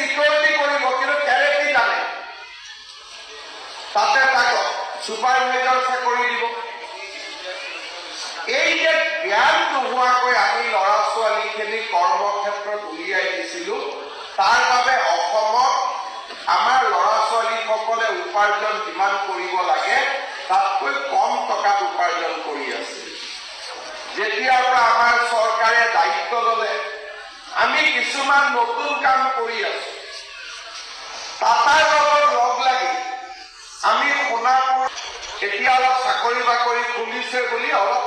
security কৰিব কিন্তু কেৰেটি জানে তাতে তাক সুপাৰভাইজাৰ চাকৰি দিব এই যে জ্ঞান নোহোৱাকৈ আমি ল'ৰা ছোৱালীখিনি কৰ্মক্ষেত্ৰত উলিয়াই দিছিলোঁ তাৰ বাবে অসমত আমাৰ ল'ৰা ছোৱালীসকলে উপাৰ্জন যিমান কৰিব লাগে তাতকৈ কম টকাত উপাৰ্জন কৰি আছে যেতিয়াৰ পৰা আমাৰ চৰকাৰে দায়িত্ব ল'লে আমি কিছুমান নতুন কাম কৰি আছো টাটাৰ লগত লগ লাগি আমি সোণাপুৰ এতিয়া অলপ চাকৰি বাকৰি খুলিছে বুলি অলপ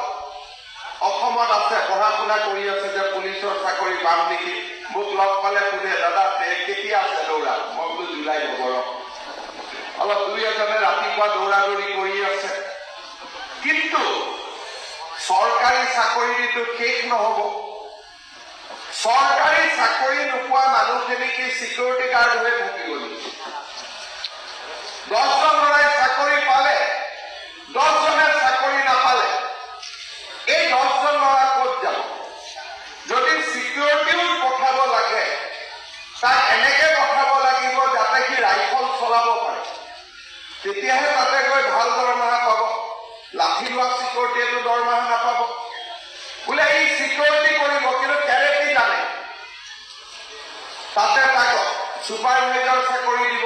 অসমত আছে পঢ়া শুনা কৰি আছে যে পুলিচৰ চাকৰি পাম নেকি মোক লগ পালে সোধে দাদা কেতিয়া আছে দৌৰা মই বোলো জুলাই খবৰ অলপ দুই এজনে ৰাতিপুৱা দৌৰা দৌৰি কৰি আছে কিন্তু চৰকাৰী চাকৰিটো শেষ নহ'ব চৰকাৰী চাকৰি নোপোৱা মানুহখিনি কি সিকিউৰিটি গাৰ্ড হৈ থাকিব নেকি 10জন ল'ৰাই চাকৰি পালে 10জনে চাকৰি নাপালে এই 10জন ল'ৰা ক'ত যাব যদি সিকিউৰিটিও পঠাব লাগে তাক এনেকে পঠাব লাগিব যাতে সি ৰাইফল চলাব পাৰে তেতিয়াহে তাতে গৈ ভাল দৰমহা পাব লাঠি লোৱা সিকিউৰিটিয়েতো দৰমহা নাপাব বোলে এই সিকিউৰিটি কৰিব কিন্তু কেৰেটি জানে তাতে তাক সুপাৰভাইজাৰ চাকৰি দিব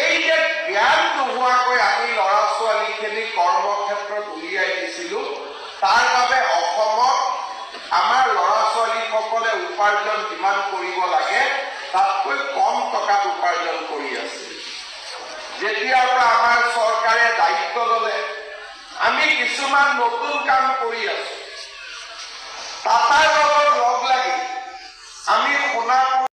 এই যে জ্ঞান নোহোৱাকৈ আমি ল'ৰা ছোৱালীখিনি কৰ্মক্ষেত্ৰত উলিয়াই দিছিলোঁ তাৰ বাবে অসমত আমাৰ ল'ৰা ছোৱালীসকলে উপাৰ্জন যিমান কৰিব লাগে তাতকৈ কম টকাত উপাৰ্জন কৰি আছে যেতিয়াৰ পৰা আমাৰ চৰকাৰে দায়িত্ব ল'লে আমি কিছুমান নতুন কাম কৰি আছো টাটাৰ লগত লগ